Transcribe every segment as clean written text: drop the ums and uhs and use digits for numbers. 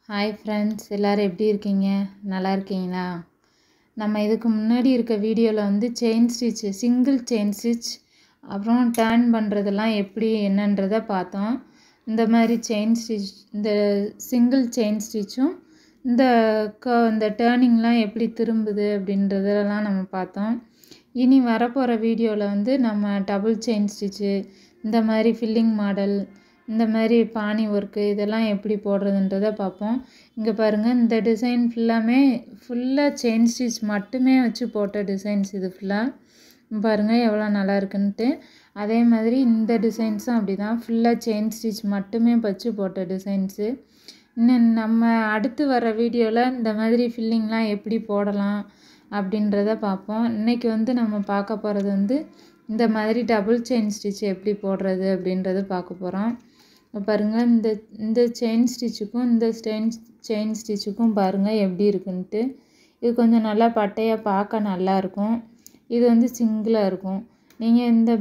Hi friends, எல்லோரும் எப்படி இருக்கீங்க? நல்லா இருக்கீங்களா? நம்ம இதுக்கு முன்னாடி இருக்க வீடியோவில் வந்து chain stitch, single chain stitch அப்புறம் டர்ன் பண்ணுறதெல்லாம் எப்படி என்னன்றதை பார்த்தோம். இந்த மாதிரி செயின் ஸ்டிச், இந்த சிங்கிள் செயின் ஸ்டிச்சும் இந்த டேர்னிங்லாம் எப்படி திரும்புது அப்படின்றதெல்லாம் நம்ம பார்த்தோம். இனி வரப்போகிற வீடியோவில் வந்து நம்ம டபுள் செயின் ஸ்டிச்சு, இந்த மாதிரி ஃபில்லிங் மாடல், இந்த மாதிரி பானி ஒர்க்கு இதெல்லாம் எப்படி போடுறதுன்றதை பார்ப்போம். இங்கே பாருங்கள், இந்த டிசைன் ஃபுல்லாக செயின் ஸ்டிச் மட்டுமே வச்சு போட்ட டிசைன்ஸ். இது ஃபுல்லாக பாருங்கள் எவ்வளோ நல்லா இருக்குன்ட்டு. அதே மாதிரி இந்த டிசைன்ஸும் அப்படி தான், ஃபுல்லாக செயின் ஸ்டிச் மட்டுமே வச்சு போட்ட டிசைன்ஸு. இன்னும் நம்ம அடுத்து வர வீடியோவில் இந்த மாதிரி ஃபில்லிங்லாம் எப்படி போடலாம் அப்படின்றத பார்ப்போம். இன்றைக்கி வந்து நம்ம பார்க்க போகிறது வந்து இந்த மாதிரி டபுள் செயின் ஸ்டிச் எப்படி போடுறது அப்படின்றது பார்க்க போகிறோம். பாருங்கள், இந்த செயின் ஸ்டிச்சுக்கும் இந்த செயின் ஸ்டிச்சுக்கும் பாருங்கள் எப்படி இருக்குன்ட்டு. இது கொஞ்சம் நல்லா பட்டையாக பார்க்க நல்லாயிருக்கும். இது வந்து சிங்கிளாக இருக்கும். நீங்கள் இந்த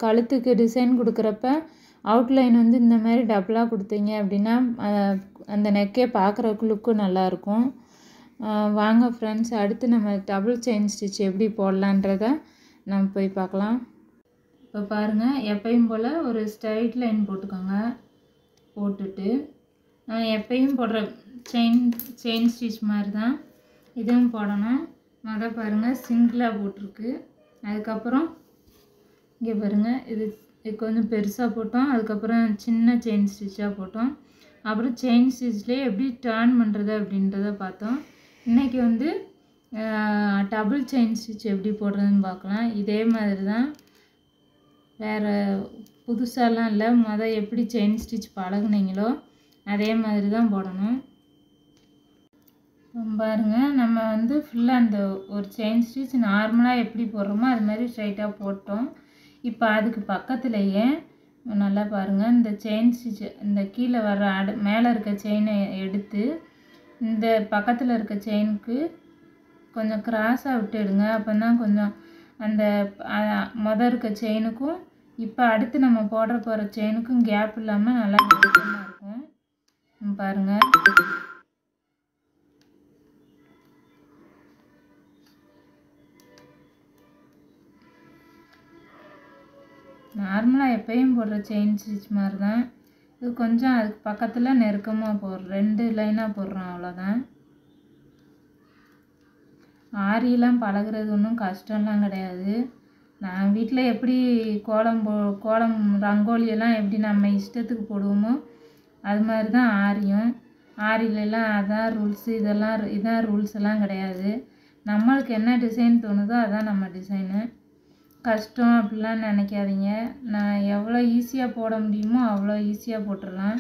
கழுத்துக்கு டிசைன் கொடுக்குறப்ப அவுட்லைன் வந்து இந்த மாதிரி டபுளாக கொடுத்தீங்க அப்படின்னா அந்த நெக்கே பார்க்குறக்கு லுக்கு நல்லாயிருக்கும். வாங்க ஃப்ரெண்ட்ஸ், அடுத்து நம்ம டபுள் செயின் ஸ்டிச் எப்படி போடலான்றத நம்ம போய் பார்க்கலாம். இப்போ பாருங்கள், எப்பயும் போல் ஒரு ஸ்ட்ரைட் லைன் போட்டுக்கோங்க. போட்டுட்டு நான் எப்பயும் போடுற செயின் ஸ்டிச் மாதிரி தான் இதுவும் போடணும். மொதல் பாருங்கள், சிங்கிளாக போட்டிருக்கு. அதுக்கப்புறம் இங்கே பாருங்கள், இது கொஞ்சம் பெருசாக போட்டோம். அதுக்கப்புறம் சின்ன செயின் ஸ்டிச்சாக போட்டோம். அப்புறம் செயின் ஸ்டிச்லேயே எப்படி டர்ன் பண்ணுறது அப்படின்றத பார்த்தோம். இன்றைக்கி வந்து டபுள் செயின் ஸ்டிச் எப்படி போடுறதுன்னு பார்க்கலாம். இதே மாதிரி தான், வேறு புதுசாலாம் இல்லை. மொதல் எப்படி செயின் ஸ்டிச் பழகுனீங்களோ அதே மாதிரி தான் போடணும். பாருங்கள், நம்ம வந்து ஃபுல்லாக அந்த ஒரு செயின் ஸ்டிச் நார்மலாக எப்படி போடுறோமோ அது மாதிரி ஸ்ட்ரைட்டாக போட்டோம். இப்போ அதுக்கு பக்கத்துலேயே நல்லா பாருங்கள், இந்த செயின் ஸ்டிச் இந்த கீழே வர மேலே இருக்க செயினை எடுத்து இந்த பக்கத்தில் இருக்க செயினுக்கு கொஞ்சம் கிராஸாக விட்டு எடுங்க. அப்போ தான் கொஞ்சம் அந்த மொதல் இருக்க செயினுக்கும் இப்போ அடுத்து நம்ம போடுற செயினுக்கும் கேப் இல்லாமல் நல்லா நெருக்கமாக இருக்கும். பாருங்கள், நார்மலாக எப்பயும் போடுற செயின் ஸ்டிச் மாதிரி தான். இது கொஞ்சம் அதுக்கு பக்கத்தில் நெருக்கமாக போடுறோம், 2 லைனாக போடுறோம், அவ்வளோதான். ஆரியெல்லாம் பழகிறது ஒன்றும் கஷ்டம்லாம் கிடையாது. நான் வீட்டில் எப்படி கோலம் ரங்கோலியெல்லாம் எப்படி நம்ம இஷ்டத்துக்கு போடுவோமோ அது மாதிரி தான் ஆரியிலெல்லாம் அதான் ரூல்ஸு, இதான் ரூல்ஸ் எல்லாம் கிடையாது. நம்மளுக்கு என்ன டிசைன் தோணுதோ அதான் நம்ம டிசைனு. கஷ்டம் அப்படிலாம் நினைக்காதீங்க. நான் எவ்வளோ ஈஸியாக போட முடியுமோ அவ்வளோ ஈஸியாக போட்டுடலாம்.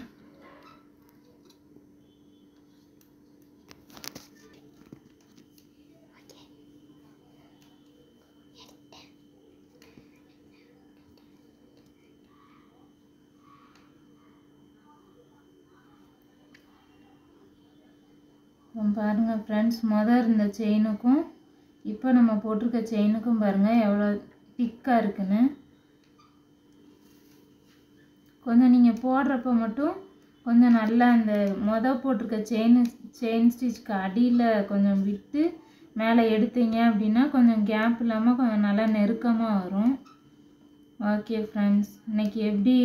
பாருங்கள் ஃப்ரெண்ட்ஸ், மொதல் இருந்த செயினுக்கும் இப்போ நம்ம போட்டிருக்க செயினுக்கும் பாருங்கள் எவ்வளோ திக்காக இருக்குன்னு. கொஞ்சம் நீங்கள் போடுறப்ப மட்டும் கொஞ்சம் நல்லா இந்த மொதல் போட்டிருக்க செயின் ஸ்டிச்சுக்கு அடியில் கொஞ்சம் விட்டு மேலே எடுத்தீங்க அப்படின்னா கொஞ்சம் கேப் இல்லாமல் கொஞ்சம் நல்லா நெருக்கமாக வரும். ஓகே ஃப்ரெண்ட்ஸ், இன்றைக்கி எப்படி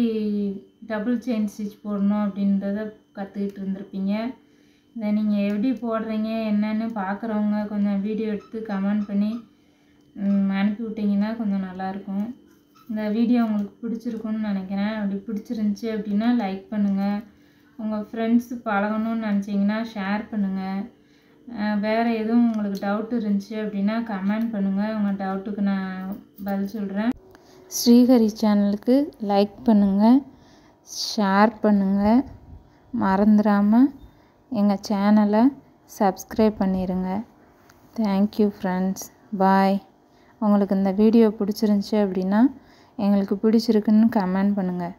டபுள் செயின் ஸ்டிச் போடணும் அப்படின்றத கற்றுக்கிட்டு இருந்திருப்பீங்க. இதை நீங்கள் எப்படி போடுறீங்க என்னன்னு பார்க்குறவங்க கொஞ்சம் வீடியோ எடுத்து கமெண்ட் பண்ணி அனுப்பி விட்டிங்கன்னா கொஞ்சம் நல்லாயிருக்கும். இந்த வீடியோ உங்களுக்கு பிடிச்சிருக்குன்னு நினைக்கிறேன். அப்படி பிடிச்சிருந்துச்சி அப்படின்னா லைக் பண்ணுங்கள். உங்கள் ஃப்ரெண்ட்ஸு பழகணும்னு நினச்சிங்கன்னா ஷேர் பண்ணுங்கள். வேறு எதுவும் உங்களுக்கு டவுட் இருந்துச்சு அப்படின்னா கமெண்ட் பண்ணுங்கள். உங்கள் டவுட்டுக்கு நான் பதில் சொல்கிறேன். ஸ்ரீஹரி சேனலுக்கு லைக் பண்ணுங்கள், ஷேர் பண்ணுங்கள், மறந்துடாமல் எங்கள் சேனலை சப்ஸ்கிரைப் பண்ணிடுங்க. தேங்க்யூ ஃப்ரெண்ட்ஸ், பாய். உங்களுக்கு இந்த வீடியோ பிடிச்சிருந்துச்சி அப்படின்னா எங்களுக்கு பிடிச்சிருக்குன்னு கமெண்ட் பண்ணுங்கள்.